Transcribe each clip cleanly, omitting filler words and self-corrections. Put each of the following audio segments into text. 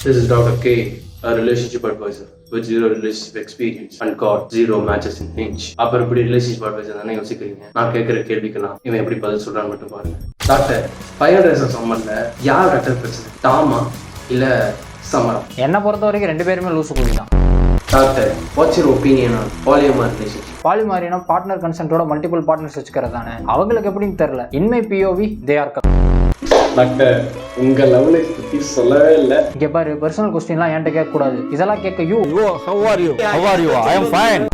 This is Dr. K, a relationship advisor with zero relationship experience and got zero matches in Hinge. அப்புறம் இப்படி relationship advisor தானே யோசிக்கிறீங்க? நான் கேட்குற கேள்விக்கெல்லாம் இவன் எப்படி பதில் சொல்றான்னு மட்டும் பாருங்க. டாக்டர், ஃபயர் ரேசர் சம்மன்ல யார் டாக்டர் பிரச்சனை, டாமா இல்ல சமரா? என்னை பொறுத்த வரைக்கும் 2 பேருமே லூசு கூடி தான். Doctor, what's your opinion on polyamory relationship? பாலிமாரினா பார்ட்னர் கன்சென்ட்டோட மல்டிபிள் பார்ட்னர்ஸ் வச்சுக்கிறது தானே. அவங்களுக்கு எப்படின்னு தெரியல. In my POV they are. Doctor, உங்க லவ் லைஃப் பத்தி சொல்லவே இல்ல. இங்க பாரு, பர்சனல் क्वेश्चनலாம் என்கிட்ட கேட்க கூடாது. இதெல்லாம் கேட்க you how are you I am fine.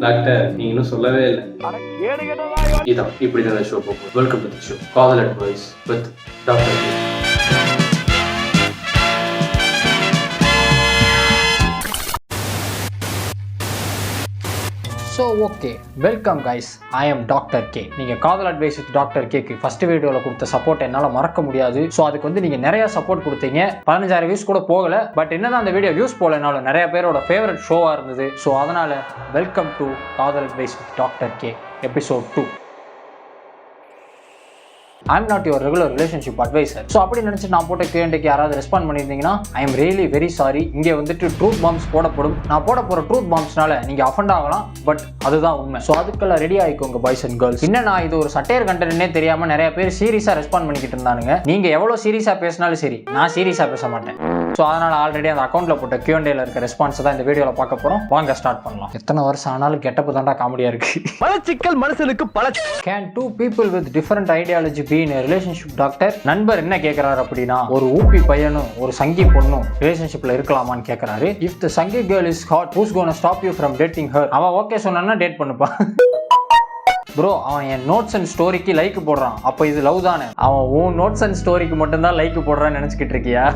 Doctor, நீங்க இன்னும் சொல்லவே இல்ல. இதான் இப்படிதான் ஷோ போகும். வெல்கம் டு தி ஷோ காதல் advice with doctor K. So okay, welcome guys. I am doctor K. நீங்கள் காதல் advice with doctor cake first வீடியோவில் கொடுத்த சப்போர்ட் என்னால் மறக்க முடியாது. ஸோ அதுக்கு வந்து நீங்கள் நிறைய சப்போர்ட் கொடுத்தீங்க. 15,000 வியூஸ் கூட போகலை. பட் என்னதான் அந்த வீடியோ வியூஸ் போகலனாலும் நிறைய பேரோட ஃபேவரட் ஷோவாக இருந்தது. ஸோ அதனால் வெல்கம் டு காதல் advice with doctor K episode 2. I'm not your regular relationship advisor. So அப்படி நினச்சி நான் போட்ட Q&Aக்கு யாராவது ரெஸ்பாண்ட் பண்ணியிருந்தீங்கன்னா I am really very sorry. இங்கே வந்துட்டு ட்ரூத் பாம்ஸ் போடப்படும். நான் போட போகிற ட்ரூத் பாம்ஸ்னால நீங்கள் அஃபண்ட் ஆகலாம், பட் அதுதான் உண்மை. ஸோ அதுக்கெல்லாம் ரெடி ஆகிக்கோங்க பாய்ஸ் அண்ட் கேர்ள்ஸ். இன்னும் நான் இது ஒரு சட்டையர் கண்டென்ட்னே தெரியாமல் நிறைய பேர் சீரியஸாக ரெஸ்பாண்ட் பண்ணிக்கிட்டு இருந்தானுங்க. நீங்கள் எவ்வளோ சீரியஸாக பேசினாலும் சரி, நான் சீரியஸாக பேச மாட்டேன். ஸோ அதனால் ஆல்ரெடி அந்த அக்கௌண்ட்டில் போட்ட Q&Aல இருக்க ரெஸ்பான்ஸ் தான் இந்த வீடியோவில் பார்க்க போகிறோம். வாங்க ஸ்டார்ட் பண்ணலாம். எத்தனை வருஷம் ஆனாலும் கெட்டப்பு தாண்டா காமெடியாக இருக்குது. பலச்சிக்கல் மனுஷனுக்கு பல. Can two people with different ideology be in a relationship? Doctor, நண்பர் என்ன கேட்கிறாரு அப்படின்னா, ஒரு ஊப்பி பையனும் ஒரு சங்கி பொண்ணும் ரிலேஷன்ஷிப்ல இருக்கலாமான்னு கேட்கிறாரு. If the Sanghi girl is hot, who's gonna stop you from dating her? அவன் ஓகே சொன்னா டேட் பண்ணுப்பா. ப்ரோ, அவன் என் நோட்ஸ் அண்ட் ஸ்டோரிக்கு லைக் போடுறான். அப்போ இது லவ் தானே? அவன் உன் நோட்ஸ் அண்ட் ஸ்டோரிக்கு மட்டும்தான் லைக் போடுறான்னு நினைச்சுக்கிட்டு இருக்கியா?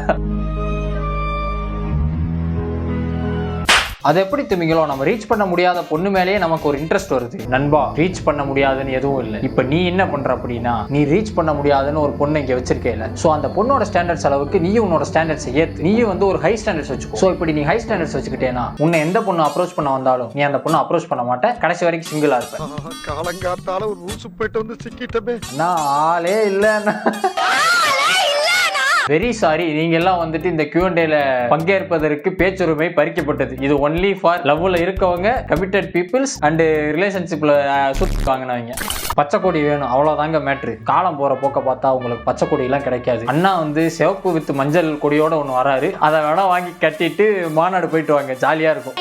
அது எப்படி திமிங்களோ, நம்ம ரீச் பண்ண முடியாத பொண்ணு மேலேயே நமக்கு ஒரு இன்ட்ரெஸ்ட் வருது. நண்பா, ரீச் பண்ண முடியாதுன்னு எதுவும் இல்லை. இப்போ நீ என்ன பண்ற அப்படின்னா, நீ ரீச் பண்ண முடியாதுன்னு ஒரு பொண்ணு இங்கே வச்சிருக்கேல. ஸோ அந்த பொண்ணோட ஸ்டாண்டர்ட்ஸ் அளவுக்கு நீயும் உன்னோட ஸ்டாண்டர்ட்ஸ் ஏற்று நீயும் வந்து ஒரு ஹை ஸ்டாண்டர்ட்ஸ் வச்சுக்கோ. ஸோ இப்படி நீ ஹை ஸ்டாண்டர்ட்ஸ் வச்சுக்கிட்டேன்னா உன்னை எந்த பொண்ணு அப்ரோச் பண்ண வந்தாலும் நீ அந்த பொண்ணு அப்ரோச் பண்ண மாட்டேன். கடைசி வரைக்கும் சிங்கிளா இருப்பேன். காலங்காத்தால ஒரு ரூசு போயிட்டு வந்து சிக்கிட்டமே. நான் ஆளே இல்லைன்னா வெரி சாரி. நீங்க எல்லாம் வந்துட்டு இந்த Q&Aல பங்கேற்பதற்கு பேச்சுரிமை பறிக்கப்பட்டது. இது ஒன்லி ஃபார் லவ்ல இருக்கவங்க, கமிட்டட் பீப்புள்ஸ் அண்ட் ரிலேஷன்ஷிப்ல சுத்தி வாங்கினவங்க. பச்சை கொடி வேணும், அவ்வளவுதாங்க மேட்ரு. காலம் போற போக்க பார்த்தா உங்களுக்கு பச்சை கொடி எல்லாம் கிடைக்காது. அண்ணா வந்து சிவப்பு வித் மஞ்சள் கொடியோட ஒன்று வராரு. அதை வேணா வாங்கி கட்டிட்டு மாநாடு போயிட்டு வாங்க, ஜாலியா இருக்கும்.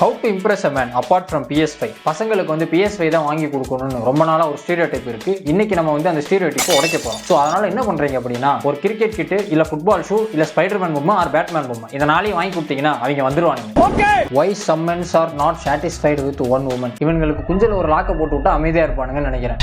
How to impress a man apart from PS5? பசங்களுக்கு வந்து PS5 தான் வாங்கி கொடுக்கணும்னு ரொம்ப நாளா ஒரு ஸ்டீரியோடைப் இருக்கு. இன்னைக்கு நம்ம வந்து அந்த ஸ்டீரியோடைப்பை உடைக்க போறோம். ஸோ அதனால என்ன பண்றீங்க அப்படின்னா, ஒரு கிரிக்கெட் கிட்டு, இல்ல ஃபுட்பால் ஷூ, இல்ல ஸ்பைடர்மேன் பொம்மை ஆர் பேட்மேன் பொம்மை, இதை நாளையும் வாங்கி கொடுத்தீங்கன்னா அவங்க வந்துருவாங்க. Why some men are not satisfied with one woman? இவங்களுக்கு குஞ்சல ஒரு லாக்க போட்டு விட்டா அமைதியா இருப்பானுங்கன்னு நினைக்கிறேன்.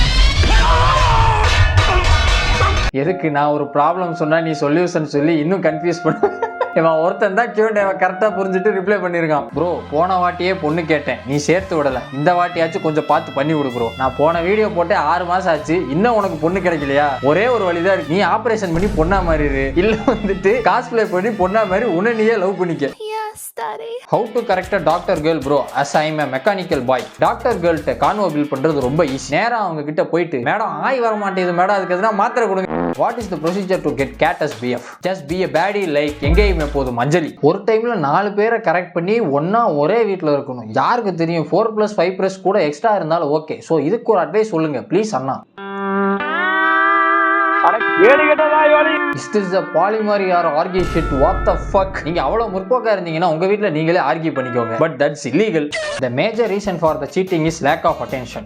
எதுக்கு நான் ஒரு ப்ராப்ளம் சொன்னா நீ சொல்யூஷன் சொல்லி இன்னும் கன்ஃபியூஸ் பண்ண? இவன் ஒருத்தன் தான் Q&A கரெக்டாக புரிஞ்சுட்டு ரிப்ளை பண்ணியிருக்கான். ப்ரோ, போன வாட்டியே பொண்ணு கேட்டேன், நீ சேர்த்து விடலை. இந்த வாட்டியாச்சும் கொஞ்சம் பார்த்து பண்ணி விடு ப்ரோ. நான் போன வீடியோ போட்டு 6 மாதம் ஆச்சு, இன்னும் உனக்கு பொண்ணு கிடைக்கலையா? ஒரே ஒரு வழிதான் இருக்கு. நீ ஆப்ரேஷன் பண்ணி பொண்ணா மாறிடு, இல்லை வந்துட்டு காஸ்பிளே பண்ணி பொண்ணா மாதிரி உன்னை நீயே லவ் பண்ணிக்க. How to correct a doctor girl bro as I am a mechanical boy? Doctor கேர்ள்கிட்ட கான்வோ பில் பண்றது ரொம்ப ஈஸி. நேரா அவங்க கிட்ட போயிட்டு, மேடம் ஆய் வர மாட்டேங்குது மேடம், அதுக்கு எதுனா மாத்திரை கொடுங்க. What is the procedure to get cat as BF? Just be a baddie like எங்கேயுமே போதும் அஞ்சலி. ஒரு டைம்ல 4 பேரை கரெக்ட் பண்ணி ஒன்னா ஒரே வீட்டில் இருக்கணும். யாருக்கு தெரியும், 4+5+ கூட எக்ஸ்ட்ரா இருந்தாலும் ஓகே. ஸோ இதுக்கு ஒரு அட்வைஸ் சொல்லுங்க please Anna. Is this a polyamory or orgy shit? What the fuck? நீங்க அவ்வளவு முற்போக்கா இருந்தீங்கன்னா உங்க வீட்ல நீங்களே ஆர்கியூ பண்ணிக்கோங்க. But that's illegal. The major reason for the cheating is lack of attention.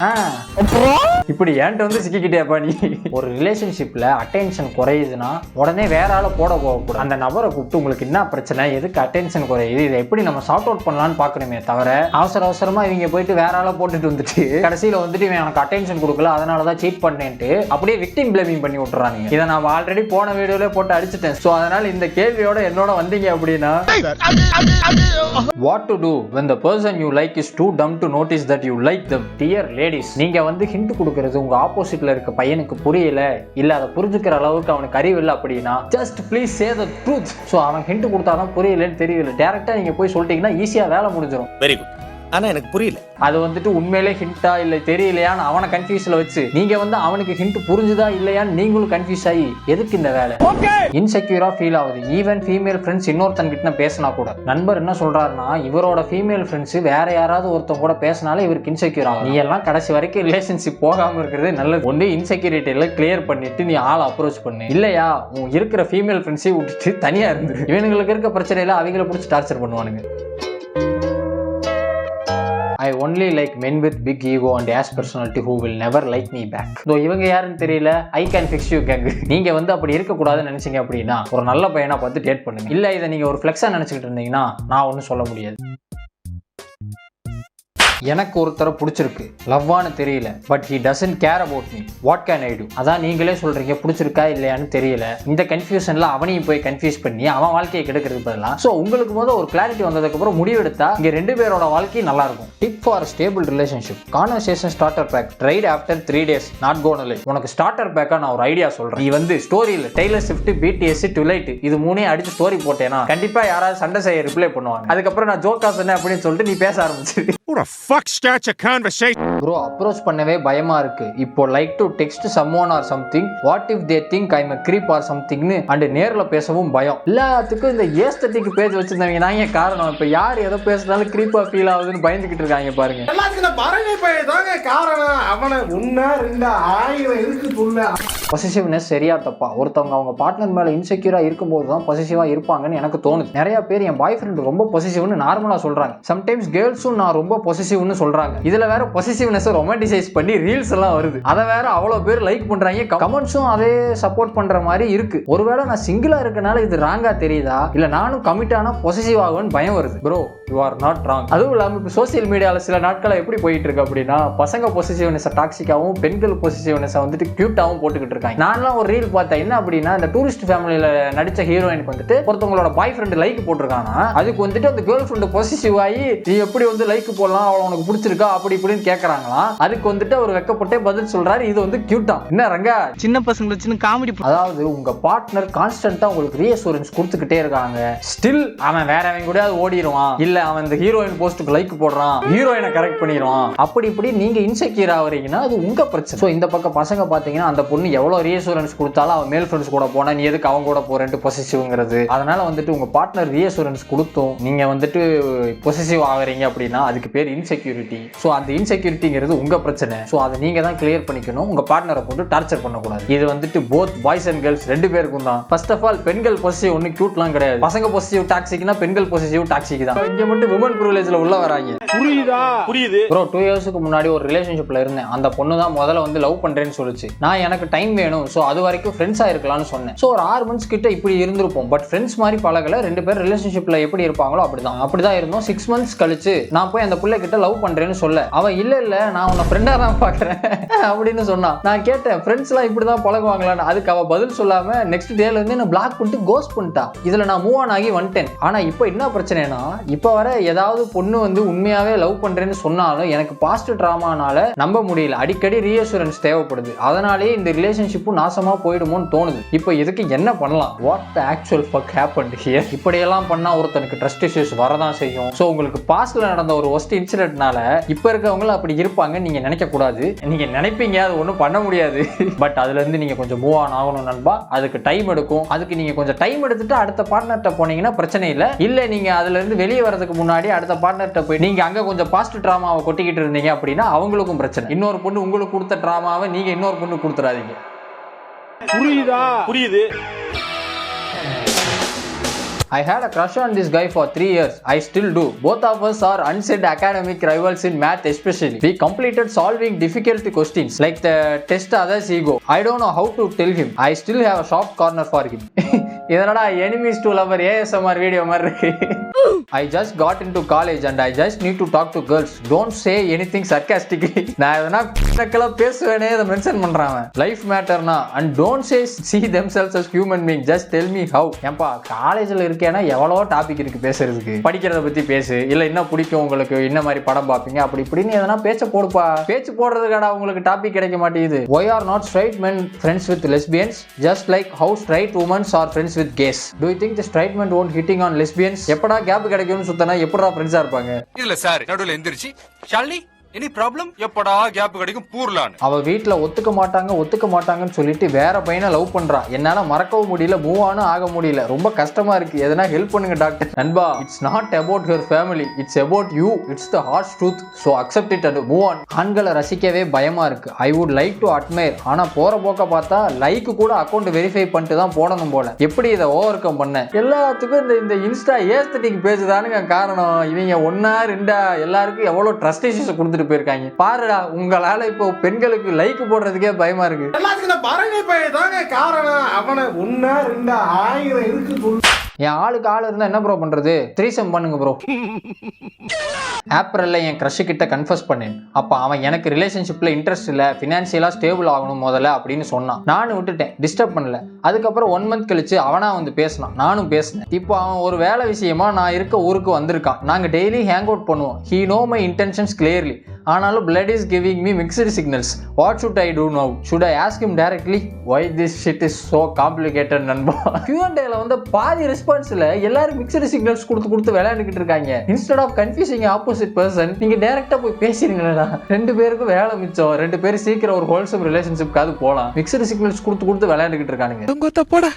இப்படி ஏன்ட்ட வந்து சிக்கிக்கிட்டேப்பா நீ. ஒரு ரிலேஷன்ஷிப்ல அட்டென்ஷன் குறையுதுன்னா உடனே வேற ஆளை போட போகக்கூடாது. அந்த நபரை கூப்பிட்டு உங்களுக்கு என்ன பிரச்சனை, எதுக்கு அட்டென்ஷன் குறையுது, இதை எப்படி நம்ம சார்ட் அவுட் பண்ணலாம்னு பாக்கணுமே தவிர அவசரமா இவங்க போயிட்டு வேற ஆளை போட்டுட்டு வந்துட்டு கடைசியில வந்துட்டு இவன் எனக்கு அட்டென்ஷன் கொடுக்கல அதனாலதான் சீட் பண்ணேன்ட்டு அப்படியே விக்டிம் பிளேமிங் பண்ணி விட்டுறாங்க. இதை நான் ஆல்ரெடி போன வீடியோல போட்டு அடிச்சிட்டேன். சோ அதனால இந்த கேள்வியோட என்னோட வந்தீங்க அப்படின்னா, what to do when the person you like is too dumb to notice that you like them? Dear ladies, நீங்க வந்து ஹிண்ட் கொடுக்கிறது உங்க ஆப்போசிட்ல இருக்க பையனுக்கு புரியல, இல்ல அதை புரிஞ்சுக்கிற அளவுக்கு அவனுக்கு அறிவு இல்லை அப்படின்னா just please say the truth. So அவன் ஹிண்ட் கொடுத்தாதான் புரியலன்னு தெரியல, டைரக்டா நீங்க போய் சொல்லிட்டீங்கன்னா ஈஸியா வேலை முடிஞ்சிடும். வெரி குட், ஆனா எனக்கு புரியல. அது வந்துட்டு உண்மையிலே ஹிண்டா இல்லை தெரியலையான்னு அவனை கன்ஃபியூஸ்ல வச்சு நீங்க வந்து அவனுக்கு ஹிண்ட் புரிஞ்சுதா இல்லையான்னு நீங்களும் கன்ஃபியூஸ் ஆகி எதுக்கு இந்த வேலை? இன்செக்யூரா ஃபீல் ஆகுது. ஈவன் ஃபீமேல் ஃப்ரெண்ட்ஸ் இன்னொருத்தன் கிட்ட பேசினா கூட நண்பர் என்ன சொல்றாருன்னா, இவரோட ஃபீமேல் ஃப்ரெண்ட்ஸ் வேற யாராவது ஒருத்தன் கூட பேசினாலே இவருக்கு இன்செக்யூர் ஆகும். நீ எல்லாம் கடைசி வரைக்கும் ரிலேஷன்ஷிப் போகாம இருக்கிறது நல்லது. ஒன்று இன்செக்யூரிட்டி எல்லாம் கிளியர் பண்ணிட்டு நீ ஆள் அப்ரோச் பண்ணு. இல்லையா உன் இருக்கிற ஃபீமேல் ஃப்ரெண்ட்ஸை விட்டுட்டு தனியா இருந்து இவனுங்களுக்கு இருக்க பிரச்சனையில அவங்கள பிடிச்சி டார்ச்சர் பண்ணுவானுங்க. I only like men with big ego and ass personality who will never like me back. though இவங்க யாருன்னு தெரியல, I can fix you gang. நீங்க வந்து அப்படி இருக்க கூடாதுன்னு நினைச்சீங்க அப்படின்னா ஒரு நல்ல பையனா பார்த்து டேட் பண்ணுங்க. இல்ல இதை நீங்க ஒரு ஃபிளெக்ஸா நினைச்சுக்கிட்டு இருந்தீங்கன்னா நான் ஒன்றும் சொல்ல முடியாது. எனக்கு ஒருத்தரை பிடிச்சிருக்கு, லவ்வான்னு தெரியல, but he doesn't care about me, what can I do? அதான் நீங்களே சொல்றீங்க பிடிச்சிருக்கா இல்லையான்னு தெரியல. இந்த கன்ஃபியூஷன்ல அவனையும் போய் கன்ஃபியூஸ் பண்ணி அவன் வாழ்க்கையை கெடுக்கிறது பதிலாக ஸோ உங்களுக்கு முதல் ஒரு கிளாரிட்டி வந்ததுக்கு அப்புறம் முடிவெடுத்தா இங்க ரெண்டு பேரோட வாழ்க்கை நல்லா இருக்கும். Tip for stable relationship: conversation starter pack tried after 3 days not gone like. உனக்கு ஸ்டார்டர் பேக்கா நான் ஒரு ஐடியா சொல்றேன். நீ வந்து ஸ்டோரியில் டெய்லர் ஸ்விஃப்ட், பிடிஎஸ், டுலைட் இது மூணையும் அடிச்சு ஸ்டோரி போட்டேன்னா கண்டிப்பா யாராவது சண்டை செய்ய ரிப்ளை பண்ணுவாங்க. அதுக்கப்புறம் நான் ஜோக்கா சொன்னேன் அப்படின்னு சொல்லிட்டு நீ பேச ஆரம்பிச்சு. Bro, approach பண்ணவே பயமா இருக்கு. இப்போ like to text someone or something, what if they think I'm a creep or something னு அண்ட் நேர்ல பேசவும் பயம். எல்லாத்துக்கும் இந்த ஏஸ்தட்டிக் பேஜ் வச்சிருந்தவங்க தான் ஏன் காரணம். இப்போ யார் எதை பேசினாலும் creepா ஃபீல் ஆகுதுன்னு பயந்துகிட்டு இருக்காங்க பாருங்க. எல்லாத்துக்கும் இந்த பறவை பைய தாங்க காரணம். அவனை 1 2 1000 இருக்கு சொல்ல. பொசிசிவ்னஸ் சரியா தப்பா? ஒருத்தவங்க அவங்க பார்ட்னர் மேல இன்செக்யூரா இருக்கும்போது தான் பொசிசிவா இருப்பாங்கன்னு எனக்கு தோணுது. நிறைய பேர் என் பாய் ஃப்ரெண்ட் ரொம்ப பொசிசிவ்னு நார்மலா சொல்றாங்க. சம்டைம்ஸ் கேர்ள்ஸும் நான் ரொம்ப பொசிசிவ்னு சொல்றாங்க. இதுல வேற பொசிசிவ்னஸ் ரொமான்டிசைஸ் பண்ணி ரீல்ஸ் எல்லாம் வருது. அதை வேற அவ்வளவு பேர் லைக் பண்றாங்க. கமெண்ட்ஸும் அதே சப்போர்ட் பண்ற மாதிரி இருக்கு. ஒருவேளை நான் சிங்கிளா இருக்கனால இது ராங்கா தெரியுதா, இல்ல நானும் கமிட் ஆனா பொசிசிவ் ஆகும்னு பயம் வருது. Bro you are not wrong. அதுவும் இல்லாம இப்போ சோசியல் மீடியால சில நாட்களா எப்படி போயிட்டு இருக்கு அப்படின்னா, பசங்க பொசிசிவ்னஸ் டாக்ஸிக்காவும் பெண்கள் பொசிசிவ்னஸ் வந்துட்டு கியூட்டாவும் போட்டுக்கிட்டு இருக்காங்க. நான்லாம் ஒரு ரீல் பார்த்தேன். என்ன அப்படின்னா, இந்த டூரிஸ்ட் ஃபேமிலியில நடிச்ச ஹீரோயினுக்கு வந்துட்டு ஒருத்தவங்களோட பாய் ஃப்ரெண்ட் லைக் போட்டிருக்கானா, அதுக்கு வந்துட்டு அந்த கேர்ள் ஃப்ரெண்ட் பொசிசிவ் ஆகி நீ எப்படி வந்து லைக் போடலாம், அவளை உனக்கு பிடிச்சிருக்கா அப்படி இப்படின்னு கேட்கறாங்களா. அதுக்கு வந்துட்டு அவர் வெக்கப்பட்டே பதில் சொல்றாரு, இது வந்து கியூட்டா. என்ன ரங்கா சின்ன பசங்களை சின்ன காமெடி. அதாவது உங்க பார்ட்னர் கான்ஸ்டன்டா உங்களுக்கு ரீஅஷூரன்ஸ் கொடுத்துக்கிட்டே இருக்காங்க. ஸ்டில் அவன் வேறவன் கூட ஓடிடுவான், இல்ல அவன் இந்த ஹீரோயின் போஸ்ட்டுக்கு லைக் போடுறான், ஹீரோயினை கரெக்ட் பண்ணிடுவான், அப்படி இப்படி நீங்க இன்செக்யூர் ஆவறீங்கன்னா அது உங்க பிரச்சனை. ஸோ இந்த பக்கம் பசங்க பாத்தீங்கன்னா அந்த பொண்ணு எவ்வளவு ரீஅஷூரன்ஸ் கொடுத்தாலும் அவன் மேல் ஃப்ரெண்ட்ஸ் கூட போனா நீ எதுக்கு அவங்க கூட போறேன்ட்டு பொசிசிவ்ங்கிறது. அதனால வந்துட்டு உங்க பார்ட்னர் ரீஅஷூரன்ஸ் கொடுத்தும் நீங்க வந்துட்டு பொசிசிவ் ஆகுறீங்க அப்படின்னா அதுக்கு பேர் இன்செக்யூரிட்டி. ஸோ அந்த இன்செக்யூரிட்டிங்கிறது உங்க பிரச்சனை. ஸோ அதை நீங்க தான் கிளியர் பண்ணிக்கணும். உங்க பார்ட்னரை போட்டு டார்ச்சர் பண்ணக்கூடாது. இது வந்துட்டு போத் பாய்ஸ் அண்ட் கேர்ள்ஸ் ரெண்டு பேருக்கும் தான். ஃபர்ஸ்ட் ஆஃப் ஆல் பெண்கள் பொசிசிவ் ஒன்னும் கியூட்லாம் கிடையாது. பசங்க பொசிசிவ் டாக்ஸிக்னா பெண்கள் பொசிசிவ் டாக்ஸிக் தான். இங்க மட்டும் விமன் ப்ரிவிலேஜ்ல உள்ள வராங்க. புரியுதா? புரியுது ப்ரோ. 2 இயர்ஸ்க்கு முன்னாடி ஒரு ரிலேஷன்ஷிப்ல இருந்தேன். அந்த பொண்ணு தான் முதல்ல வந்து லவ் பண்றேன்னு சொல்லுச்சு. நான் எனக்கு டைம் வேணும், ஸோ அது வரைக்கும் ஃப்ரெண்ட்ஸா இருக்கலாம்னு சொன்னேன். ஸோ ஒரு 6 months கிட்ட இப்படி இருந்திருப்போம். பட் ஃப்ரெண்ட்ஸ் மாதிரி பழகல. 2 பேர் ரிலேஷன்ஷிப்ல எப்படி இருப்பாங்களோ அப்படிதான் இருந்தோம். 6 months கழிச்சு நான் போய் அந்த பிள்ளை கிட்ட லவ் பண்றேன்னு சொல்ல, அவன் இல்ல நான் உன்னை ஃப்ரெண்டா தான் பாக்குறேன் அப்படின்னு சொன்னான். நான் கேட்டேன் ஃப்ரெண்ட்ஸ் எல்லாம் இப்படிதான் பழகுவாங்களான்னு. அதுக்கு அவ பதில் சொல்லாம நெக்ஸ்ட் டேல இருந்து என்ன பிளாக் பண்ணிட்டு கோஸ்ட் பண்ணிட்டா. இதுல நான் மூவ் ஆன் ஆகி வந்துட்டேன். ஆனா இப்போ என்ன பிரச்சனைனா, இப்போ வர ஏதாவது பொண்ணு வந்து உண்மையாவே லவ் பண்றேன்னு சொன்னாலும் எனக்கு பாஸ்ட் டிராமானால நம்ப முடியல. அடிக்கடி ரீஅஷூரன்ஸ் தேவைப்படுது. அதனாலேயே இந்த ரிலேஷன்ஷிப்பும் நாசமா போயிடுமோன்னு தோணுது. இப்போ இதுக்கு என்ன பண்ணலாம்? What the actual fuck happened here? இப்படியெல்லாம் பண்ணா ஒருத்தனுக்கு ட்ரஸ்ட் இஷ்யூஸ் வரதான் செய்யும். ஸோ உங்களுக்கு பாஸ்ட்ல நடந்த ஒரு ஒஸ்ட் இன்சிடென்ட்னால இப்போ இருக்கவங்களும் அப்படி இருப்பாங்க நீங்க நினைக்க கூடாது. நீங்க நினைப்பீங்க, அது ஒன்றும் பண்ண முடியாது. பட் அதுல இருந்து நீங்க கொஞ்சம் மூவ் ஆன் ஆகணும் நண்பா. அதுக்கு டைம் எடுக்கும். அதுக்கு நீங்க கொஞ்சம் டைம் எடுத்துட்டு அடுத்த பார்ட்னர்கிட்ட போனீங்கன்னா பிரச்சனை இல்லை. இல்ல நீங்க அதுல இருந்து வெளியே வரதுக்கு முன்னாடி அடுத்த பார்ட்னர்கிட்ட போய் நீங்க அங்க கொஞ்சம் பாஸ்ட் டிராமாவை கொட்டிக்கிட்டு இருந்தீங்க அப்படின்னா அவங்களுக்கும் பிரச்சனை. இன்னொரு பொண்ணு உங்களுக்கு கொடுத்த டிராமாவை நீங்க இன்னொரு பொண்ணு கொடுத்துறாதீங்க. புரியுதா? புரியுது. I had a crush on this guy for 3 years. I still do. Both of us are unsaid academic rivals in math especially. We completed solving difficult questions like the test others ego. I don't know how to tell him. I still have a soft corner for him. இதனடா enemies to lover ASMR video மாதிரி இருக்கு. I just got into college and I just need to talk to girls. Don't say anything sarcastically. நான் எதனா கலக்கலா பேசுவேனே இதை mention பண்றாங்க. Life மேட்டர்னா and don't say see themselves as human being. Just tell me how. ஏன்பா காலேஜ்ல இருக்கேன்னா எவ்வளவோ topic இருக்கு பேசுறதுக்கு. படிக்கிறத பத்தி பேசு, இல்ல என்ன பிடிக்கும் உங்களுக்கு, என்ன மாதிரி படம் பார்ப்பீங்க, அப்படி இப்படின்னு எதனா பேச்ச போடுப்பா. பேச்சு போடுறதுக்காடா உங்களுக்கு டாபிக் கிடைக்க மாட்டேங்குது. Why are not straight men friends with lesbians? Just like how straight women are friends with with gays. Do you think the straight men won't hitting on lesbians? எப்படா கேப் கிடைக்கும்னு சுத்தனா எப்படா ஃப்ரெண்ட்ஸா இருப்பாங்க? இல்ல சார் நடுவுல எந்திரிச்சு ஷாலினி எனி ப்ராப்ளம் எப்படா gap கிடைக்கும் பூர்லான்னு அவ வீட்டுல ஒத்துக்க மாட்டாங்கன்னு சொல்லிட்டு வேற பையனை லவ் பண்றா. என்னால மறக்கவும் முடியல, மூவ் ஆனும் ஆக முடியல. ரொம்ப கஷ்டமா இருக்கு, எதனா ஹெல்ப் பண்ணுங்க டாக்டர். நண்பா, it's not about your family, it's about you. It's the harsh truth. So accept it and move on. ஆண்களை ரசிக்கவே பயமா இருக்கு. I would like to admire. ஆனா போற போக்க பார்த்தா லைக் கூட அக்கௌண்ட் வெரிஃபை பண்ணிட்டு தான் போடணும் போல. எப்படி இதை ஓவர் கம் பண்ண? எல்லாத்துக்கும் இந்த இன்ஸ்டா ஏஸ்தட்டிக் பேஜ் தானுங்க காரணம். இவங்க ஒன்னா ரெண்டா எல்லாருக்கும் எவ்வளவு ட்ரஸ்ட் இஷ்யூஸ் கொடுத்துட்டு போயிருக்காங்க பாருடா. உங்களால இப்போ பெண்களுக்கு லைக் போடுறதுக்கே பயமா இருக்கு. எல்லாத்துக்கும் இந்த பரணி பையன் தாங்க காரணம். அவனை ஒன்னா ரெண்டா 1000 இருக்கு. என் ஆளுக்கு ஆள் இருந்தா என்ன ப்ரோ பண்றது? த்ரீசம் பண்ணுங்க ப்ரோ. ஏப்ரல்ல என் க்ரஷ் கிட்ட கன்ஃபஸ் பண்ணேன். அப்ப அவன் எனக்கு ரிலேஷன்ஷிப்ல இன்ட்ரெஸ்ட் இல்ல, பினான்சியலா ஸ்டேபிள் ஆகணும் முதல்ல அப்படின்னு சொன்னான். நானும் விட்டுட்டேன், டிஸ்டர்ப் பண்ணல. அதுக்கப்புறம் 1 மந்த் கழிச்சு அவனா வந்து பேசினான், நானும் பேசினேன். இப்போ அவன் ஒரு வேலை விஷயமா நான் இருக்க ஊருக்கு வந்திருக்கான். நாங்க டெய்லி ஹேங் அவுட் பண்ணுவோம். He no my intentions clearly. ஆனாலும் blood is giving me mixed signals. What should I do now? Should I ask him directly? Why this shit is so complicated நண்பா? Q&Aல வந்து பாதி ரெஸ்பான்ஸ்ல எல்லாரும் mixed signals கொடுத்து விளையாண்டுக்கிட்டு இருக்காங்க. Instead of confusing opposite person, நீங்க டைரக்டா போய் பேசுறீங்களா? ரெண்டு பேருக்கும் வேலை மிச்சம். ரெண்டு பேரும் சீக்கிரம் ஒரு ஹோல்சம் ரிலேஷன்ஷிப்காவது போலாம். mixed signals கொடுத்து விளையாண்டுக்கிட்டு இருக்கானுங்க.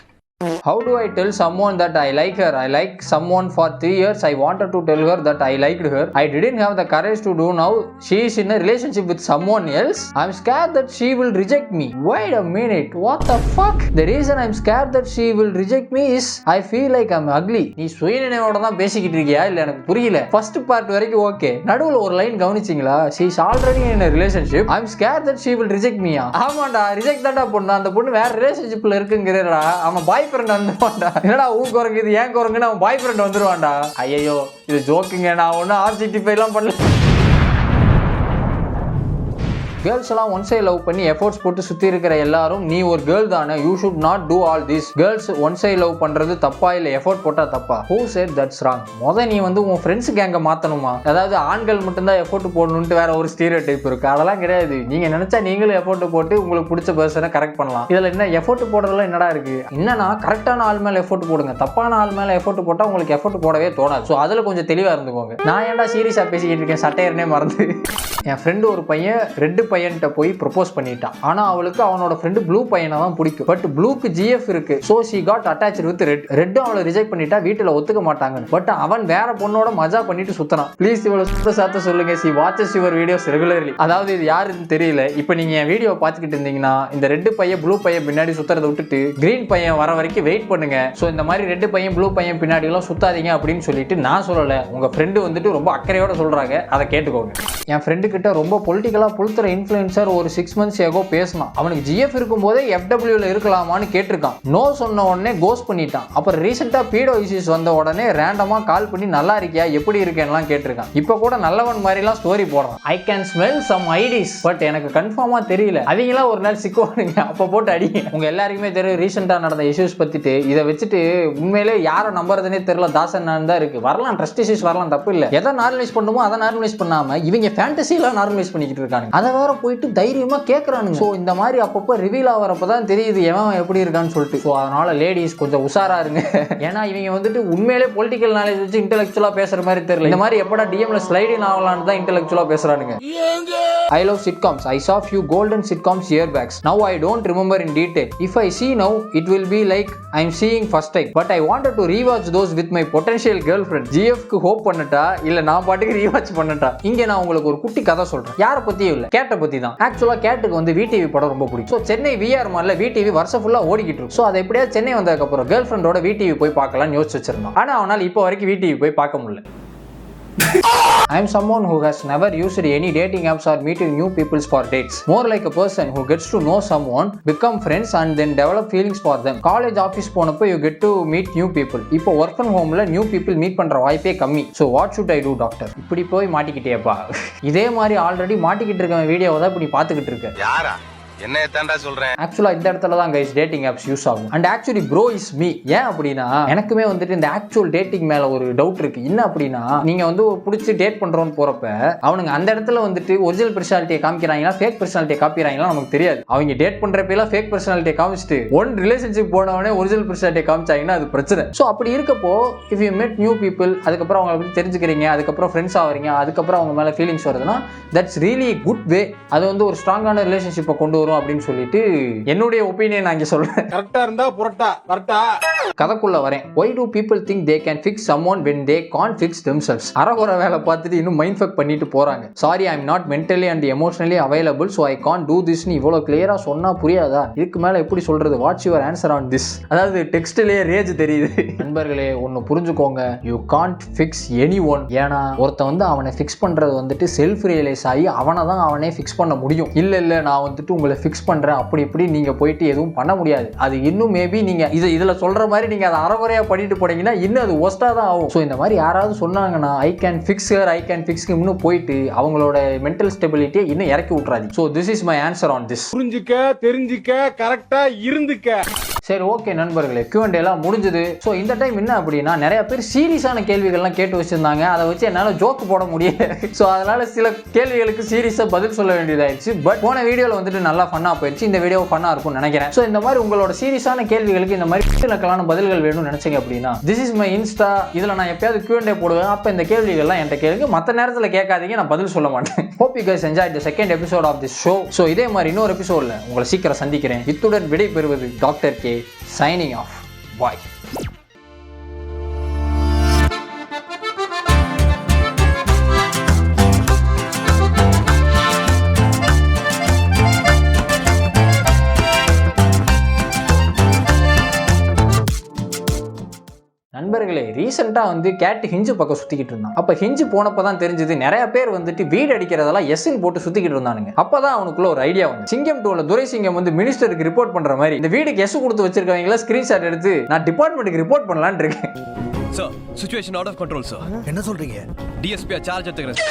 How do I tell someone that I like her? I like someone for 3 years. I wanted to tell her that I liked her. I didn't have the courage to do now. She is in a relationship with someone else. I'm scared that she will reject me. Wait a minute. What the fuck? The reason I'm scared that she will reject me is I feel like I'm ugly. நீ சுயநினைவோட தான் பேசிக்கிட்டு இருக்கியா? இல்ல எனக்கு புரியல. First part வரைக்கும் okay. நடுவுல ஒரு line கவனிச்சீங்களா? She is already in a relationship. I'm scared that she will reject me. ஆமாடா, ரிஜெக்ட் தான்டா பொண்ணு. அந்த பொண்ணு வேற ரிலேஷன்ஷிப்ல இருக்குங்கறடா. அவன் பாய் ஃப்ரெண்ட் வந்துவான்டா. என்னடா ஊ குரங்கு இது ஏன் குரங்குன்னு அவன் பாய் ஃப்ரெண்ட் வந்துருவான்டா. ஐயோ இது ஜோக்குங்க, நான் ஒன்னும் ஆப்ஜெக்டிஃபை எல்லாம் பண்ணல. கேர்ள்ஸ் எல்லாம் ஒன் சைட் லவ் பண்ணி எஃபோர்ட்ஸ் போட்டு சுத்தி இருக்கிற எல்லாரும் நீ ஒரு கேர்ள் தானே, you should not do all this. Girls one side love பண்றது தப்பா இல்ல எஃபோர்ட் போட்டா தப்பா? Who said that's wrong? நீ வந்து உன் ஃப்ரெண்ட்ஸ் கேங்க மாத்தணுமா? அதாவது ஆண்கள் மட்டும்தான் எஃபோர்ட் போடணும்னு வேற ஒரு ஸ்டீரியோ டைப் இருக்கு. அதெல்லாம் கிடையாது. நீங்க நினைச்சா நீங்களும் எஃபோர்ட் போட்டு உங்களுக்கு பிடிச்ச பர்சனை கரெக்ட் பண்ணலாம். இதுல என்ன எஃபோர்ட் போடுறதுல என்னடா இருக்கு? என்னன்னா கரெக்டான ஆள் மேல எஃபோர்ட் போடுங்க. தப்பான ஆள் மேல எஃபோர்ட் போட்டா உங்களுக்கு எஃபோர்ட் போடவே தோணாது. ஸோ அதுல கொஞ்சம் தெளிவா இருந்துக்கோங்க. நான் ஏன்டா சீரியஸா பேசிக்கிட்டு இருக்கேன், சட்டையர்னே மறந்து. என் ஃப்ரெண்டு ஒரு பையன் ரெட் பையன்கிட்ட போய் ப்ரொபோஸ் பண்ணிட்டான். ஆனா அவளுக்கு அவனோட ஃப்ரெண்டு ப்ளூ பையனை தான் பிடிக்கும். பட் ப்ளூக்கு GF இருக்கு. So she got attached with red. Red அவளை ரிஜெக்ட் பண்ணிட்டா, வீட்டுல ஒத்துக்க மாட்டாங்க. பட் அவன் வேற பொண்ணோட மஜா பண்ணிட்டு சுத்தனான். ப்ளீஸ் இவ்வளவு சுத்த சாத்த சொல்லுங்க. C watches your videos regularly. அதாவது இது யாருன்னு தெரியல. இப்போ நீங்க என் வீடியோ பார்த்துக்கிட்டு இருந்தீங்கன்னா இந்த ரெட் பையன் ப்ளூ பையன் பின்னாடி சுத்துறதை விட்டுட்டு கிரீன் பையன் வர வரைக்கும் வெயிட் பண்ணுங்க. ஸோ இந்த மாதிரி ரெட் பையன் ப்ளூ பையன் பின்னாடி எல்லாம் சுத்தாதீங்க அப்படின்னு சொல்லிட்டு நான் சொல்லல. உங்க ஃப்ரெண்டு வந்துட்டு ரொம்ப அக்கறையோட சொல்றாங்க, அதை கேட்டுக்கோங்க. என் ஃப்ரெண்டு கிட்ட ரொம்ப பொலிட்டிக்கலா புளுத்துற இன்ஃப்ளூயன்சர் ஒரு 6 months ago பேசினான். அவனுக்கு GF இருக்கும் போதே FWல இருக்கலாமான்னு கேட்டிருக்கான். நோ சொன்ன உடனே கோஸ்ட் பண்ணிட்டான். அப்புறம் ரீசெண்டா பீடோ இஷ்யூஸ் வந்த உடனே ரேண்டமா கால் பண்ணி நல்லா இருக்கியா எப்படி இருக்கேன்லாம் கேட்டிருக்கான். இப்போ கூட நல்லவன் மாதிரிலாம் ஸ்டோரி போடுறான். I can smell some ideas but எனக்கு கன்ஃபார்மா தெரியல. அவங்களாம் ஒரு நாள் சிக்குவானுங்க, அப்போ போட்டு அடிங்க. உங்க எல்லாருக்குமே தெரியும் ரீசெண்டா நடந்த இஷ்யூஸ் பத்திட்டு. இதை வச்சுட்டு உண்மையிலே யாரை நம்புறதுனே தெரியல. தாசன் தான் இருக்கு. வரலாம், ட்ரஸ்ட் இஷ்யூஸ் வரலாம், தப்பு இல்லை. எதை நார்மலைஸ் பண்ணுமோ அதை நார்மலைஸ் பண்ணாம இவங்க ஃபேண்டசிலாம் நார்மலைஸ் பண்ணிக்கிட்டு இருக்காங்க. அதை வேற போயிட்டு தைரியமா கேட்கறானுங்க. ஸோ இந்த மாதிரி அப்பப்போ ரிவீல் ஆகிறப்பதான் தெரியுது எவன் எப்படி இருக்கான்னு சொல்லிட்டு. ஸோ அதனால லேடிஸ் கொஞ்சம் உஷாரா இருங்க. ஏன்னா இவங்க வந்துட்டு உண்மையிலே பொலிட்டிக்கல் நாலேஜ் வச்சு இன்டெலெக்சுவலா பேசுற மாதிரி தெரியல. இந்த மாதிரி எப்படா டிஎம்ல ஸ்லைடிங் ஆகலான்னு தான் இன்டெலெக்சுவலா பேசுறானுங்க. I love sitcoms. I saw few golden sitcoms yearbacks. Now I don't remember in detail. If I see now, it will be like I'm seeing first time. But I wanted to rewatch those with my potential girlfriend. GF க்கு hope பண்ணட்டா இல்ல நான் பாட்டுக்கு rewatch பண்ணட்டா? இங்க நான் உங்களுக்கு ஒரு குட்டி கதை சொல்றேன். யாரை பத்தியும் இல்ல, கேட்டை பத்தி தான். ஆக்சுவலா கேட்டுக்கு வந்து VTV படம் ரொம்ப பிடிக்கும். ஸோ சென்னை VR மால்ல VTV வருஷம் ஃபுல்லா ஓடிக்கிட்டு இருக்கும். ஸோ அதை எப்படியா சென்னை வந்ததுக்கு அப்புறம் கேர்ள் ஃப்ரெண்டோட VTV போய் பார்க்கலாம்னு யோசிச்சு வச்சிருந்தான். ஆனா அவனால் இப்போ வரைக்கும் VTV போய் பார்க்க முடியல. I am someone who has never used any dating apps or meeting new people for dates. More like a person who gets to know someone, become friends and then develop feelings for them. College office போனப்போ you get to meet new people. இப்போ work from homeல new people meet பண்ற வாய்ப்பே கம்மி. So what should I do doctor? இப்படி போய் மாட்டிக்கிட்டேப்பா. இதே மாதிரி already மாட்டிக்கிட்டு இருக்க வீடியோவை தான் இப்படி பார்த்துக்கிட்டு இருக்க. யாரா என்ன தாண்டா சொல்றேன். ஆக்சுவலா இந்த இடத்துல தான் கைஸ் டேட்டிங் ஆப்ஸ் யூஸ் ஆகும். And actually bro is me. ஏன் அப்படின்னா எனக்குமே வந்துட்டு இந்த ஆக்சுவல் டேட்டிங் மேல ஒரு டவுட் இருக்கு. என்ன அப்படின்னா நீங்க வந்து பிடிச்சி டேட் பண்றோம்னு போறப்ப அவனுங்க அந்த இடத்துல வந்துட்டு ஒரிஜினல் பர்சனாலிட்டியை காமிக்கிறாங்களா ஃபேக் பர்சனாலிட்டியை காப்பிறாங்களா நமக்கு தெரியாது. அவங்க டேட் பண்றப்பெல்லாம் ஃபேக் பர்சனாலிட்டியை காமிச்சிட்டு ஒன் ரிலேஷன்ஷிப் போனவனே ஒரிஜினல் பர்சனாலிட்டியை காமிச்சாங்கன்னா அது பிரச்சனை. ஸோ அப்படி இருக்கப்போ if you meet new people, அதுக்கப்புறம் அவங்களை பற்றி தெரிஞ்சுக்கிறீங்க, அதுக்கப்புறம் ஃப்ரெண்ட்ஸ் ஆகிறீங்க, அதுக்கப்புறம் அவங்க மேலே ஃபீலிங்ஸ் வருதுன்னா தட்ஸ் ரியலி குட் வே. அது வந்து ஒரு ஸ்ட்ராங்கான ரிலேஷன்ஷிப்பை கொண்டு வரும் அப்படின்னு சொல்லிட்டு என்னுடைய ஒப்பீனியன் நான் இங்கே சொல்றேன். கரெக்டா இருந்தா புரட்டா கரெக்டா. கதைக்குள்ள வரேன். why do people think they can fix someone when they can't fix themselves? அரகுற வேலை பார்த்துட்டு இன்னும் மைண்ட் ஃபக் பண்ணிட்டு போறாங்க. Sorry I am not mentally and emotionally available so I can't do திஸ்னு இவ்வளோ கிளியரா சொன்னா புரியாதா? இதுக்கு மேல எப்படி சொல்றது? What's your answer on this? அதாவது டெக்ஸ்ட்லயே ரேஜ் தெரியுது. நண்பர்களே ஒன்னு புரிஞ்சுக்கோங்க, you can't fix anyone. ஏன்னா ஒருத்தன் வந்து அவனை ஃபிக்ஸ் பண்றது வந்துட்டு செல்ஃப் ரியலைஸ் ஆகி அவனை தான் அவனே ஃபிக்ஸ் பண்ண முடியும். இல்ல நான் வந்துட்டு உங்களை ஃபிக்ஸ் பண்றேன் அப்படி இப்படி நீங்க போயிட்டு எதுவும் பண்ண முடியாது. அது இன்னும் மேபி நீங்க இதுல சொல்ற மாதிரி நீங்க அதை அறகுறையா பண்ணிட்டு போனீங்கன்னா இன்னும் அது ஒஸ்டா தான் ஆகும். ஸோ இந்த மாதிரி யாராவது சொன்னாங்கன்னா I can fix her, I can fix இன்னும் போயிட்டு அவங்களோட மென்டல் ஸ்டெபிலிட்டியை இன்னும் இறக்கி விட்டுறாது. So this is my answer on this. புரிஞ்சுக்க, தெரிஞ்சுக்க, கரெக்டா இருந்துக்க. சரி ஓகே நண்பர்களே, Q&A எல்லாம் முடிஞ்சது. ஸோ இந்த டைம் என்ன அப்படின்னா நிறைய பேர் சீரியஸான கேள்விகள்லாம் கேட்டு வச்சிருந்தாங்க. அதை வச்சு என்னால் ஜோக்கு போட முடியல. ஸோ அதனால சில கேள்விகளுக்கு சீரியஸாக பதில் சொல்ல வேண்டியதாயிடுச்சு. பட் போன வீடியோவில் வந்துட்டு நல்லா ஃபன்னாக போயிடுச்சு. இந்த வீடியோ ஃபன்னாக இருக்கும்னு நினைக்கிறேன். ஸோ இந்த மாதிரி உங்களோட சீரியஸான கேள்விகளுக்கு இந்த மாதிரி இலக்கலான பதில்கள் வேணும்னு நினைச்சீங்க அப்படின்னா திஸ் இஸ் மை இன்ஸ்டா. இதில் நான் எப்பயாவது Q&A போடுவேன். அப்போ இந்த கேள்விகள்லாம் என்கிட்ட கேளுங்க. மற்ற நேரத்தில் கேட்காதீங்க, நான் பதில் சொல்ல மாட்டேன். Hope you guys enjoy the second episode of this show. So இதே மாதிரி இன்னொரு எபிசோடில் உங்களை சீக்கிரம் சந்திக்கிறேன். இத்துடன் விடை பெறுவது doctor K. Signing off. Bye. நண்பர்களே ரீசெண்டாக வந்து கேட்டு ஹிஞ்சு பக்கம் சுற்றிக்கிட்டு இருந்தான். அப்போ ஹிஞ்சு போனப்போ தான் தெரிஞ்சது நிறைய பேர் வந்துட்டு வீடு அடிக்கிறதெல்லாம் எஸ்ன்னு போட்டு சுற்றிக்கிட்டு இருந்தானுங்க. அப்போ தான் அவனுக்குள்ள ஒரு ஐடியா வந்து சிங்கம் 2ல துரை சிங்கம் வந்து மினிஸ்டருக்கு ரிப்போர்ட் பண்ணுற மாதிரி இந்த வீடுக்கு எஸ் கொடுத்து வச்சிருக்கவங்களா ஸ்க்ரீன்ஷாட் எடுத்து நான் டிபார்ட்மெண்ட்டுக்கு ரிப்போர்ட் பண்ணலான்னு இருக்கேன். Sir situation out of control sir. என்ன சொல்றீங்க? டிஎஸ்பி சார்ஜ் எடுத்துக்கிறேன்.